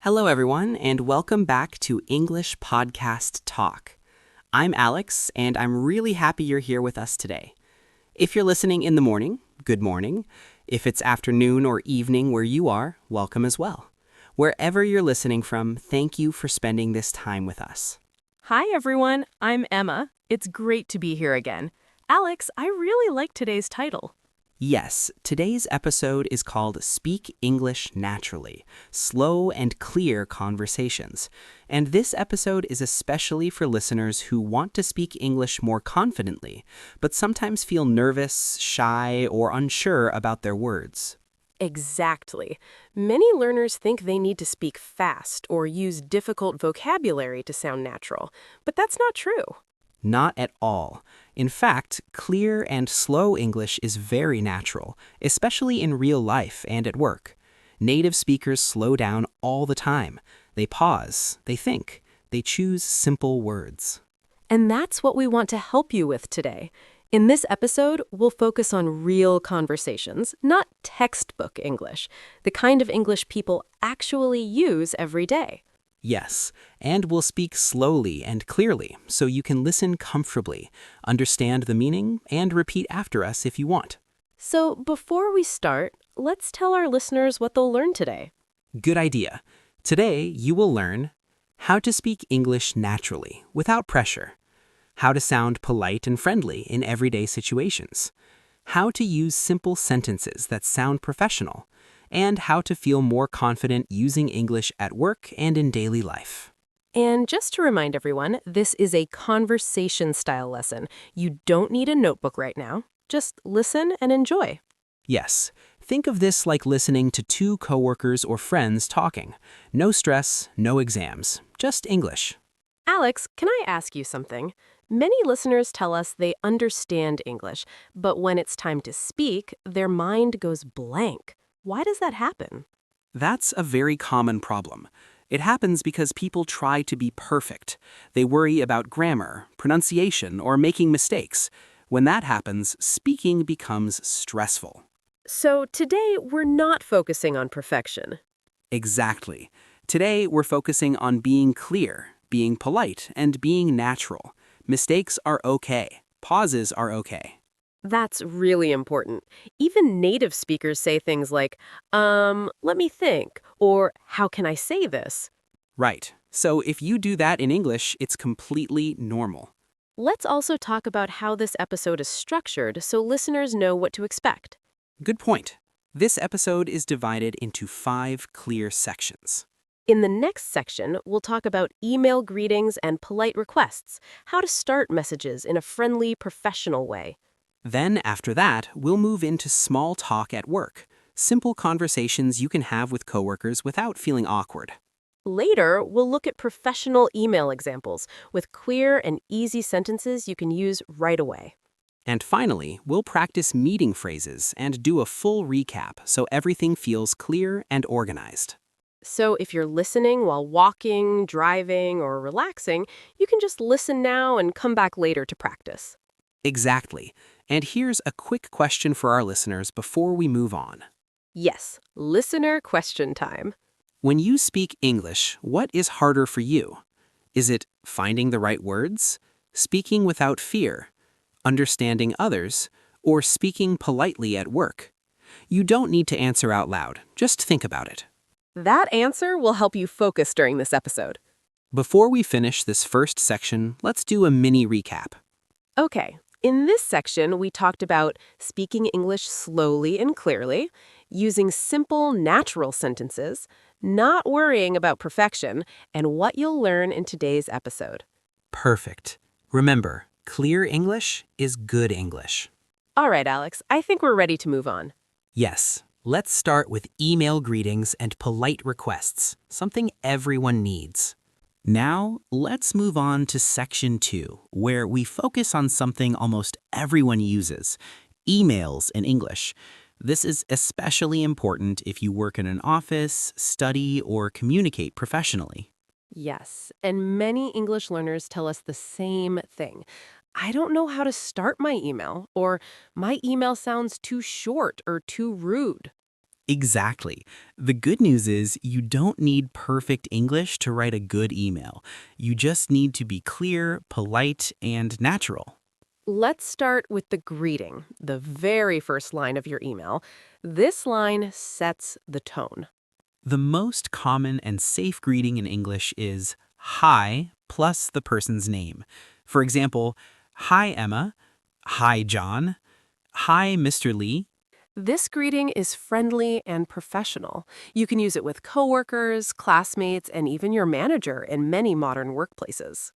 Hello, everyone, and welcome back to English Podcast Talk. I'm Alex, and I'm really happy you're here with us today. If you're listening in the morning, good morning. If it's afternoon or evening where you are, welcome as well. Wherever you're listening from, thank you for spending this time with us. Hi, everyone. I'm Emma. It's great to be here again. Alex, I really like today's title. Yes, today's episode is called Speak English Naturally, Slow and Clear Conversations. And this episode is especially for listeners who want to speak English more confidently, but sometimes feel nervous, shy, or unsure about their words. Exactly. Many learners think they need to speak fast or use difficult vocabulary to sound natural, but that's not true. Not at all. In fact, clear and slow English is very natural, especially in real life and at work. Native speakers slow down all the time. They pause, they think, they choose simple words. And that's what we want to help you with today. In this episode, we'll focus on real conversations, not textbook English, the kind of English people actually use every day. Yes, and we'll speak slowly and clearly so you can listen comfortably, understand the meaning, and repeat after us if you want. So before we start, let's tell our listeners what they'll learn today. Good idea. Today, you will learn how to speak English naturally, without pressure, how to sound polite and friendly in everyday situations, how to use simple sentences that sound professional, and how to feel more confident using English at work and in daily life. And just to remind everyone, this is a conversation-style lesson. You don't need a notebook right now. Just listen and enjoy. Yes, think of this like listening to two coworkers or friends talking. No stress, no exams, just English. Alex, can I ask you something? Many listeners tell us they understand English, but when it's time to speak, their mind goes blank. Why does that happen? That's a very common problem. It happens because people try to be perfect. They worry about grammar, pronunciation, or making mistakes. When that happens, speaking becomes stressful. So today, we're not focusing on perfection. Exactly. Today, we're focusing on being clear, being polite, and being natural. Mistakes are okay. Pauses are okay. That's really important. Even native speakers say things like, let me think, or how can I say this? Right. So if you do that in English, it's completely normal. Let's also talk about how this episode is structured so listeners know what to expect. Good point. This episode is divided into 5 clear sections. In the next section, we'll talk about email greetings and polite requests, how to start messages in a friendly, professional way. Then, after that, we'll move into small talk at work, simple conversations you can have with coworkers without feeling awkward. Later, we'll look at professional email examples with clear and easy sentences you can use right away. And finally, we'll practice meeting phrases and do a full recap so everything feels clear and organized. So if you're listening while walking, driving, or relaxing, you can just listen now and come back later to practice. Exactly. And here's a quick question for our listeners before we move on. Yes, listener question time. When you speak English, what is harder for you? Is it finding the right words, speaking without fear, understanding others, or speaking politely at work? You don't need to answer out loud. Just think about it. That answer will help you focus during this episode. Before we finish this first section, let's do a mini recap. Okay, in this section, we talked about speaking English slowly and clearly, using simple, natural sentences, not worrying about perfection, and what you'll learn in today's episode. Perfect. Remember, clear English is good English. All right, Alex, I think we're ready to move on. Yes, let's start with email greetings and polite requests, something everyone needs. Now, let's move on to section 2, where we focus on something almost everyone uses, emails in English. This is especially important if you work in an office, study, or communicate professionally. Yes, and many English learners tell us the same thing. I don't know how to start my email, or my email sounds too short or too rude. Exactly. The good news is you don't need perfect English to write a good email. You just need to be clear, polite, and natural. Let's start with the greeting, the very first line of your email. This line sets the tone. The most common and safe greeting in English is hi plus the person's name. For example, hi Emma, hi John, hi Mr. Lee. This greeting is friendly and professional. You can use it with coworkers, classmates, and even your manager in many modern workplaces.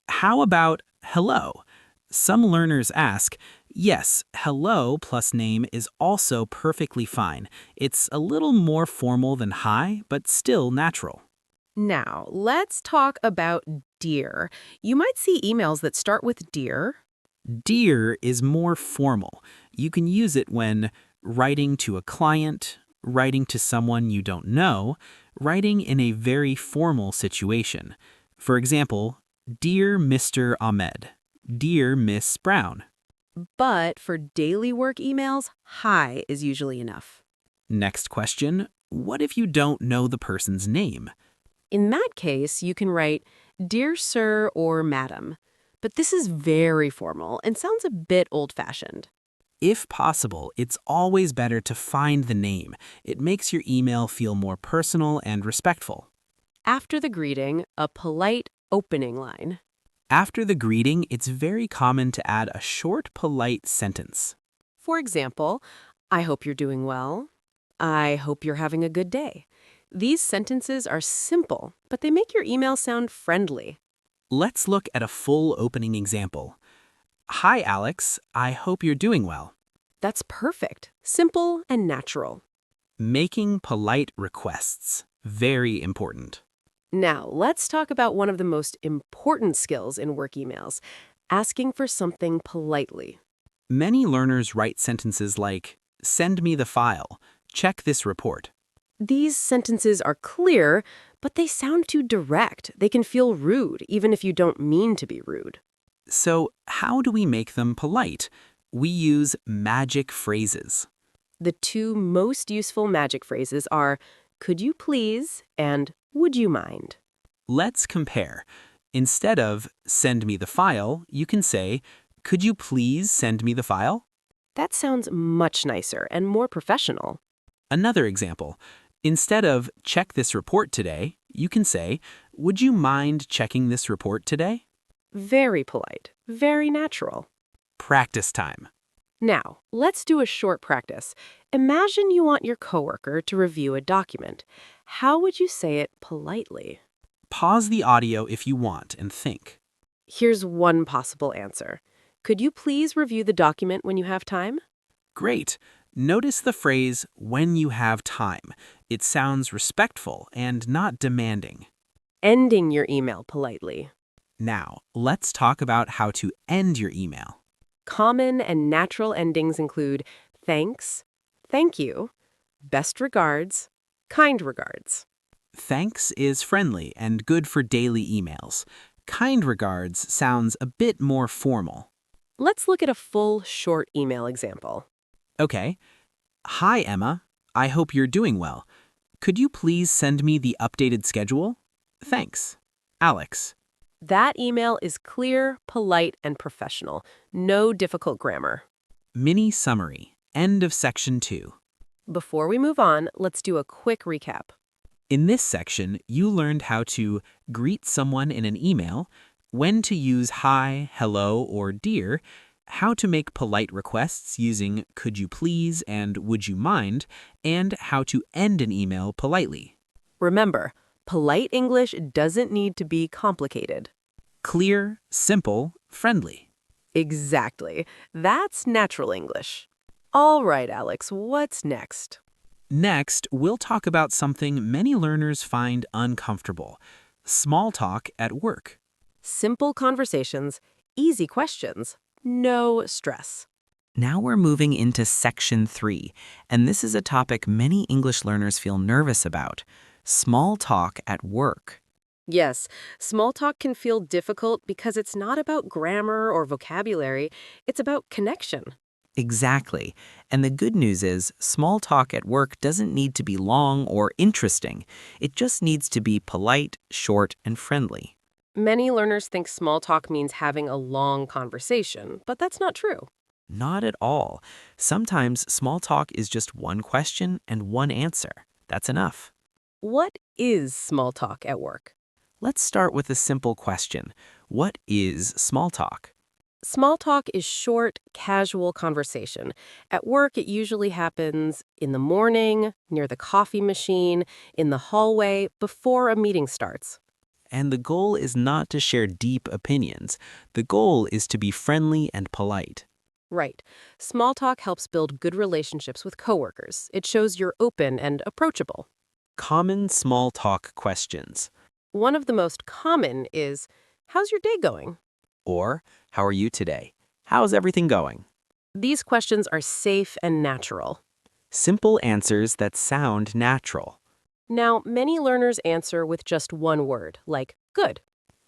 How about hello? Some learners ask, yes, hello plus name is also perfectly fine. It's a little more formal than hi, but still natural. Now, let's talk about dear. You might see emails that start with dear. Dear is more formal. You can use it when writing to a client, writing to someone you don't know, writing in a very formal situation. For example, Dear Mr. Ahmed, Dear Miss Brown. But for daily work emails, hi is usually enough. Next question, what if you don't know the person's name? In that case, you can write, Dear Sir or Madam. But this is very formal and sounds a bit old-fashioned. If possible, it's always better to find the name. It makes your email feel more personal and respectful. After the greeting, a polite opening line. After the greeting, it's very common to add a short, polite sentence. For example, I hope you're doing well. I hope you're having a good day. These sentences are simple, but they make your email sound friendly. Let's look at a full opening example. Hi, Alex. I hope you're doing well. That's perfect, simple and natural. Making polite requests. Very important. Now, let's talk about one of the most important skills in work emails, asking for something politely. Many learners write sentences like, send me the file, check this report. These sentences are clear, but they sound too direct. They can feel rude, even if you don't mean to be rude. So, how do we make them polite? We use magic phrases. The two most useful magic phrases are, could you please and would you mind? Let's compare. Instead of send me the file, you can say, could you please send me the file? That sounds much nicer and more professional. Another example. Instead of check this report today, you can say, would you mind checking this report today? Very polite, very natural. Practice time. Now, let's do a short practice. Imagine you want your coworker to review a document. How would you say it politely? Pause the audio if you want and think. Here's one possible answer. Could you please review the document when you have time? Great. Notice the phrase, when you have time. It sounds respectful and not demanding. Ending your email politely. Now, let's talk about how to end your email. Common and natural endings include thanks, thank you, best regards, kind regards. Thanks is friendly and good for daily emails. Kind regards sounds a bit more formal. Let's look at a full, short email example. Okay. Hi, Emma. I hope you're doing well. Could you please send me the updated schedule? Thanks. Alex. That email is clear, polite, and professional. No difficult grammar. Mini summary. End of section 2. Before we move on, let's do a quick recap. In this section, you learned how to greet someone in an email, when to use hi, hello, or dear, how to make polite requests using could you please and would you mind, and how to end an email politely. Remember, polite English doesn't need to be complicated. Clear, simple, friendly. Exactly. That's natural English. All right, Alex, what's next? Next, we'll talk about something many learners find uncomfortable: small talk at work. Simple conversations, easy questions, no stress. Now we're moving into section 3, and this is a topic many English learners feel nervous about: small talk at work. Yes, small talk can feel difficult because it's not about grammar or vocabulary, it's about connection. Exactly. And the good news is, small talk at work doesn't need to be long or interesting. It just needs to be polite, short, and friendly. Many learners think small talk means having a long conversation, but that's not true. Not at all. Sometimes small talk is just one question and one answer. That's enough. What is small talk at work? Let's start with a simple question. What is small talk? Small talk is short, casual conversation. At work, it usually happens in the morning, near the coffee machine, in the hallway, before a meeting starts. And the goal is not to share deep opinions. The goal is to be friendly and polite. Right. Small talk helps build good relationships with coworkers. It shows you're open and approachable. Common small talk questions. One of the most common is, "How's your day going?" Or, how are you today? How's everything going? These questions are safe and natural. Simple answers that sound natural. Now, many learners answer with just one word, like good.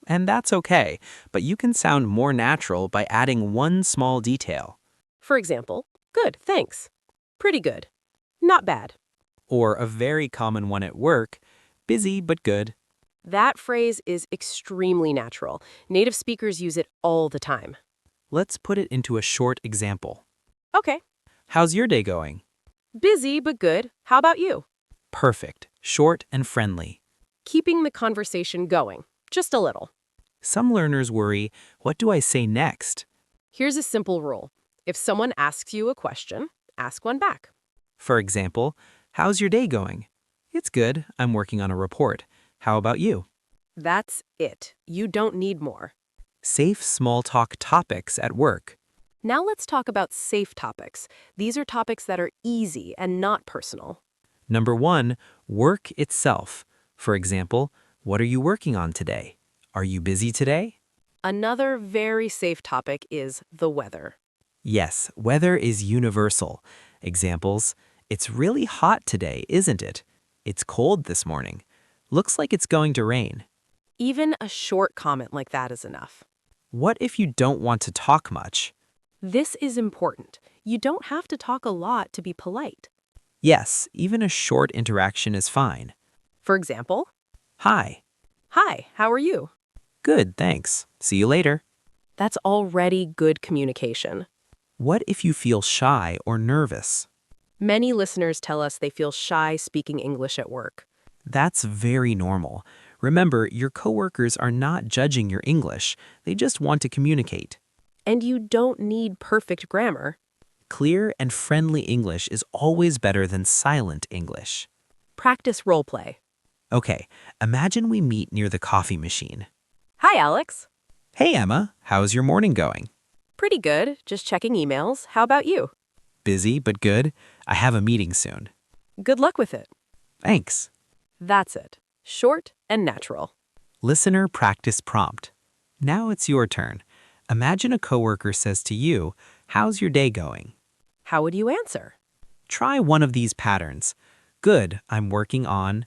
And that's okay, but you can sound more natural by adding one small detail. For example, good, thanks. Pretty good. Not bad. Or a very common one at work, busy but good. That phrase is extremely natural. Native speakers use it all the time. Let's put it into a short example. Okay. How's your day going? Busy but good. How about you? Perfect, short and friendly. Keeping the conversation going. Just a little. Some learners worry, what do I say next? Here's a simple rule. If someone asks you a question, ask one back. For example, how's your day going? It's good, I'm working on a report. How about you? That's it. You don't need more. Safe small talk topics at work. Now let's talk about safe topics. These are topics that are easy and not personal. Number 1, work itself. For example, what are you working on today? Are you busy today? Another very safe topic is the weather. Yes, weather is universal. Examples, it's really hot today, isn't it? It's cold this morning. Looks like it's going to rain. Even a short comment like that is enough. What if you don't want to talk much? This is important. You don't have to talk a lot to be polite. Yes, even a short interaction is fine. For example, Hi. "Hi, how are you?" Good, thanks. See you later. That's already good communication. What if you feel shy or nervous? Many listeners tell us they feel shy speaking English at work. That's very normal. Remember, your coworkers are not judging your English. They just want to communicate. And you don't need perfect grammar. Clear and friendly English is always better than silent English. Practice role play. Okay, imagine we meet near the coffee machine. "Hi, Alex." Hey, Emma, how's your morning going? "Pretty good. Just checking emails. How about you?" Busy, but good. I have a meeting soon. "Good luck with it." Thanks. That's it. Short and natural. Listener practice prompt. Now it's your turn. Imagine a coworker says to you, how's your day going? How would you answer? Try one of these patterns. Good, I'm working on.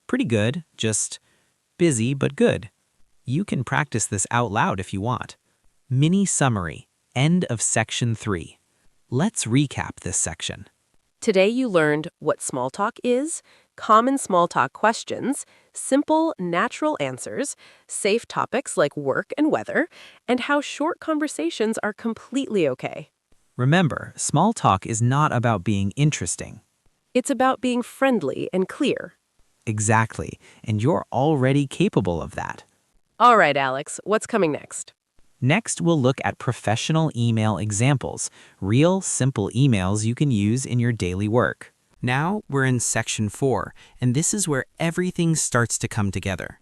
Pretty good, just busy but good. You can practice this out loud if you want. Mini summary, end of section 3. Let's recap this section. Today you learned what small talk is, common small talk questions, simple, natural answers, safe topics like work and weather, and how short conversations are completely okay. Remember, small talk is not about being interesting. It's about being friendly and clear. Exactly, and you're already capable of that. All right, Alex, what's coming next? Next, we'll look at professional email examples, real, simple emails you can use in your daily work. Now, we're in section 4, and this is where everything starts to come together.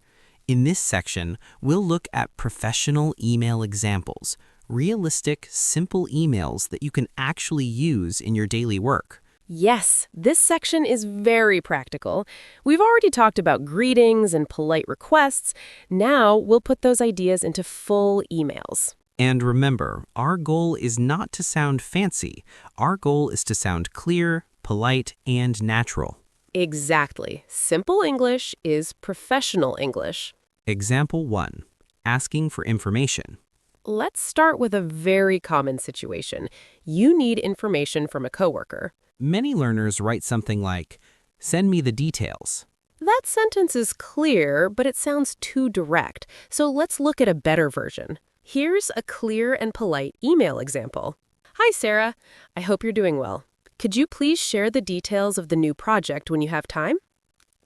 In this section, we'll look at professional email examples, realistic, simple emails that you can actually use in your daily work. Yes, this section is very practical. We've already talked about greetings and polite requests. Now we'll put those ideas into full emails. And remember, our goal is not to sound fancy. Our goal is to sound clear, polite, and natural. Exactly. Simple English is professional English. Example 1. Asking for information. Let's start with a very common situation. You need information from a coworker. Many learners write something like, "Send me the details." That sentence is clear, but it sounds too direct, so let's look at a better version. Here's a clear and polite email example. Hi, Sarah. I hope you're doing well. Could you please share the details of the new project when you have time?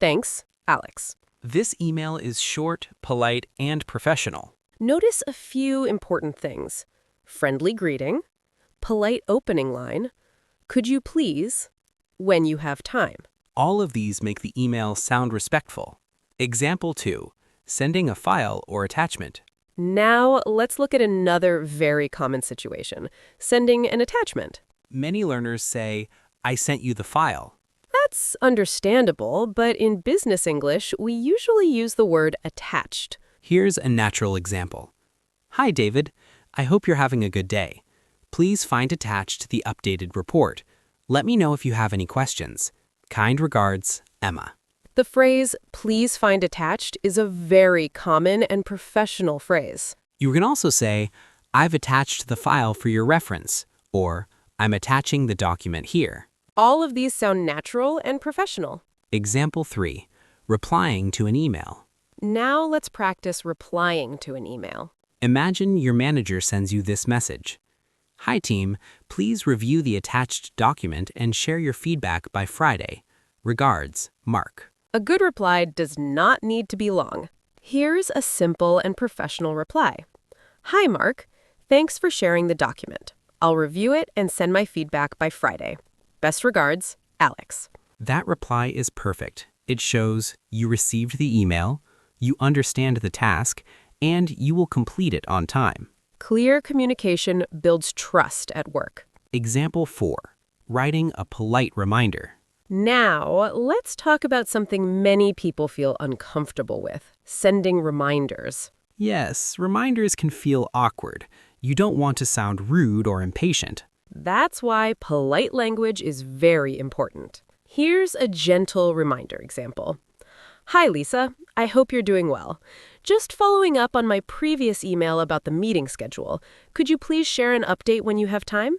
Thanks, Alex. This email is short, polite, and professional. Notice a few important things. Friendly greeting, polite opening line, could you please, when you have time. All of these make the email sound respectful. Example 2. Sending a file or attachment. Now, let's look at another very common situation, sending an attachment. Many learners say, "I sent you the file." That's understandable, but in business English, we usually use the word attached. Here's a natural example. "Hi, David. I hope you're having a good day. Please find attached the updated report. Let me know if you have any questions. Kind regards, Emma." The phrase, please find attached, is a very common and professional phrase. You can also say, "I've attached the file for your reference," or "I'm attaching the document here." All of these sound natural and professional. Example 3. Replying to an email. Now let's practice replying to an email. Imagine your manager sends you this message. "Hi team, please review the attached document and share your feedback by Friday. Regards, Mark." A good reply does not need to be long. Here's a simple and professional reply. Hi, Mark. Thanks for sharing the document. I'll review it and send my feedback by Friday. Best regards, Alex. That reply is perfect. It shows you received the email, you understand the task, and you will complete it on time. Clear communication builds trust at work. Example 4. Writing a polite reminder. Now, let's talk about something many people feel uncomfortable with, sending reminders. Yes, reminders can feel awkward. You don't want to sound rude or impatient. That's why polite language is very important. Here's a gentle reminder example. Hi, Lisa. I hope you're doing well. Just following up on my previous email about the meeting schedule, could you please share an update when you have time?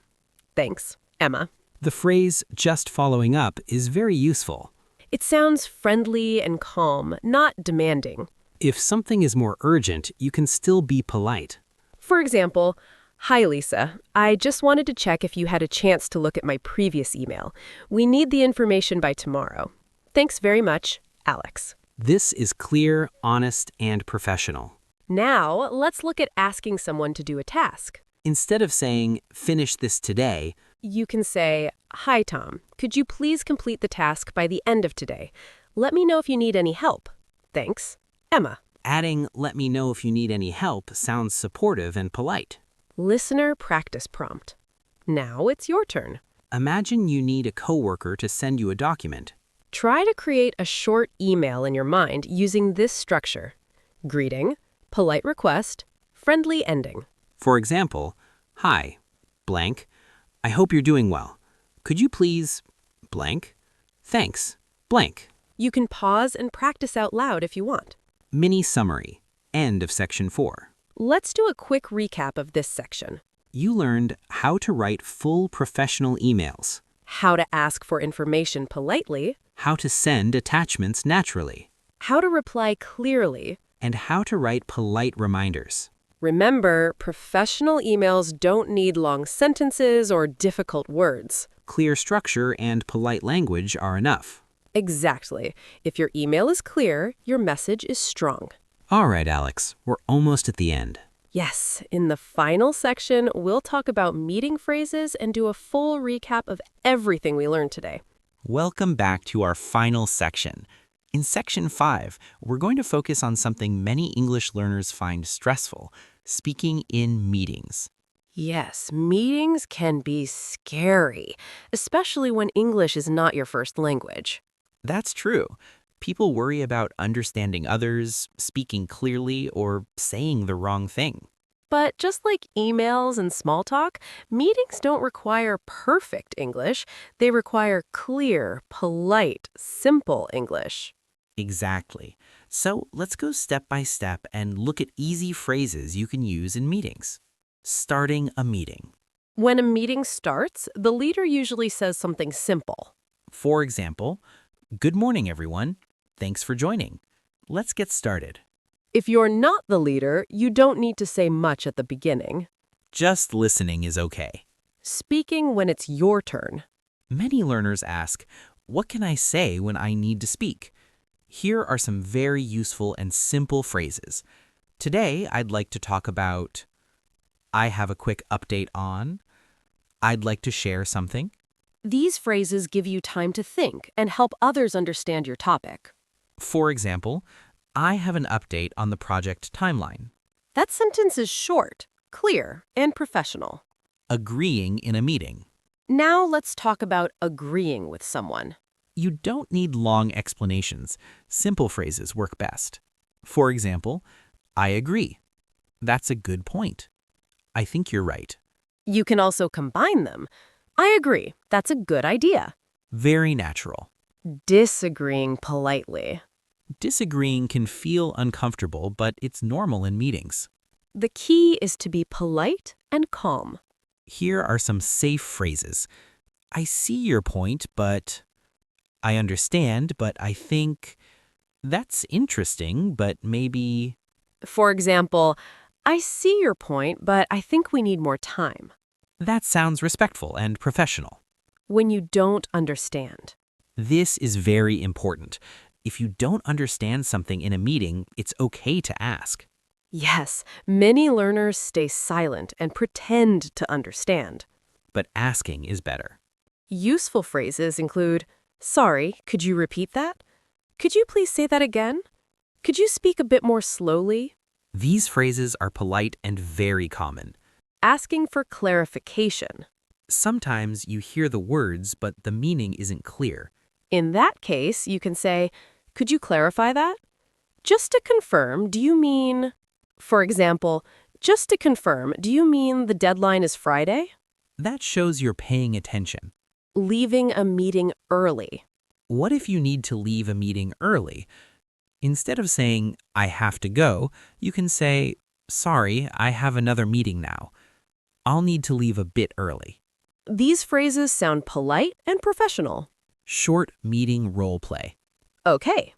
Thanks, Emma. The phrase "just following up" is very useful. It sounds friendly and calm, not demanding. If something is more urgent, you can still be polite. For example, hi, Lisa. I just wanted to check if you had a chance to look at my previous email. We need the information by tomorrow. Thanks very much, Alex. This is clear, honest, and professional. Now, let's look at asking someone to do a task. Instead of saying, "Finish this today," You can say, hi, Tom. Could you please complete the task by the end of today? Let me know if you need any help. Thanks, Emma. adding "let me know if you need any help" sounds supportive and polite. Listener practice prompt. Now it's your turn. Imagine you need a coworker to send you a document. Try to create a short email in your mind using this structure. Greeting, polite request, friendly ending. For example, "Hi, blank. I hope you're doing well. Could you please, blank? Thanks, blank." You can pause and practice out loud if you want. Mini summary. End of section 4. Let's do a quick recap of this section. You learned how to write full professional emails, How to ask for information politely, how to send attachments naturally, how to reply clearly. and how to write polite reminders. Remember, professional emails don't need long sentences or difficult words. Clear structure and polite language are enough. Exactly. If your email is clear, your message is strong. All right, Alex, we're almost at the end. Yes, in the final section, we'll talk about meeting phrases and do a full recap of everything we learned today. Welcome back to our final section. In section 5, we're going to focus on something many English learners find stressful: speaking in meetings. Yes, meetings can be scary, especially when English is not your first language. That's true. People worry about understanding others, speaking clearly, or saying the wrong thing. But just like emails and small talk, meetings don't require perfect English. They require clear, polite, simple English. Exactly. So let's go step by step and look at easy phrases you can use in meetings. starting a meeting. When a meeting starts, the leader usually says something simple. For example, good morning, everyone. Thanks for joining. Let's get started. If you're not the leader, you don't need to say much at the beginning. Just listening is okay. Speaking when it's your turn. Many learners ask, what can I say when I need to speak? Here are some very useful and simple phrases. Today, I'd like to talk about, I have a quick update on, I'd like to share something. These phrases give you time to think and help others understand your topic. For example, I have an update on the project timeline. That sentence is short, clear, and professional. Agreeing in a meeting. Now let's talk about agreeing with someone. You don't need long explanations. Simple phrases work best. For example, I agree. That's a good point. I think you're right. You can also combine them. I agree. That's a good idea. Very natural. Disagreeing politely. Disagreeing can feel uncomfortable, but it's normal in meetings. The key is to be polite and calm. Here are some safe phrases. I see your point, but I understand, but I think that's interesting, but maybe. For example, I see your point, but I think we need more time. That sounds respectful and professional. When you don't understand. This is very important. If you don't understand something in a meeting, it's okay to ask. Yes, many learners stay silent and pretend to understand. But asking is better. Useful phrases include, sorry, could you repeat that? Could you please say that again? Could you speak a bit more slowly? These phrases are polite and very common. Asking for clarification. Sometimes you hear the words, but the meaning isn't clear. In that case, you can say, could you clarify that? Just to confirm, do you mean... For example, just to confirm, do you mean the deadline is Friday? That shows you're paying attention. Leaving a meeting early. What if you need to leave a meeting early? Instead of saying, I have to go, you can say, sorry, I have another meeting now. I'll need to leave a bit early. These phrases sound polite and professional. Short meeting role play. Okay.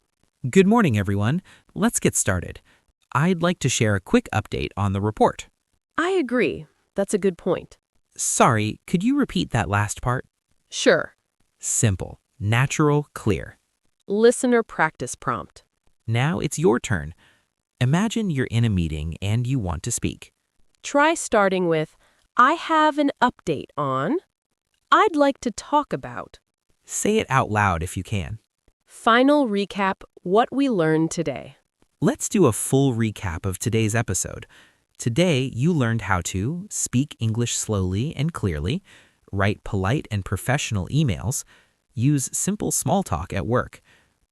Good morning, everyone. Let's get started. I'd like to share a quick update on the report. I agree. That's a good point. Sorry, could you repeat that last part? Sure. Simple, natural, clear. Listener practice prompt. Now it's your turn. Imagine you're in a meeting and you want to speak. Try starting with, I have an update on. I'd like to talk about. Say it out loud if you can. Final recap, what we learned today. Let's do a full recap of today's episode. Today, you learned how to speak English slowly and clearly, write polite and professional emails, use simple small talk at work,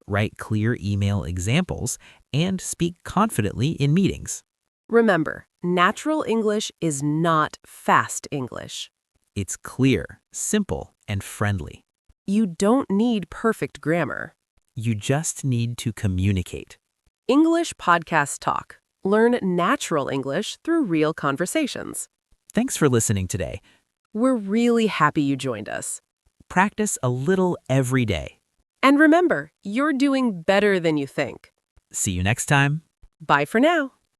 write clear email examples, and speak confidently in meetings. Remember, natural English is not fast English. It's clear, simple, and friendly. You don't need perfect grammar. You just need to communicate. English Podcast Talk. Learn natural English through real conversations. Thanks for listening today. We're really happy you joined us. Practice a little every day. And remember, you're doing better than you think. See you next time. Bye for now.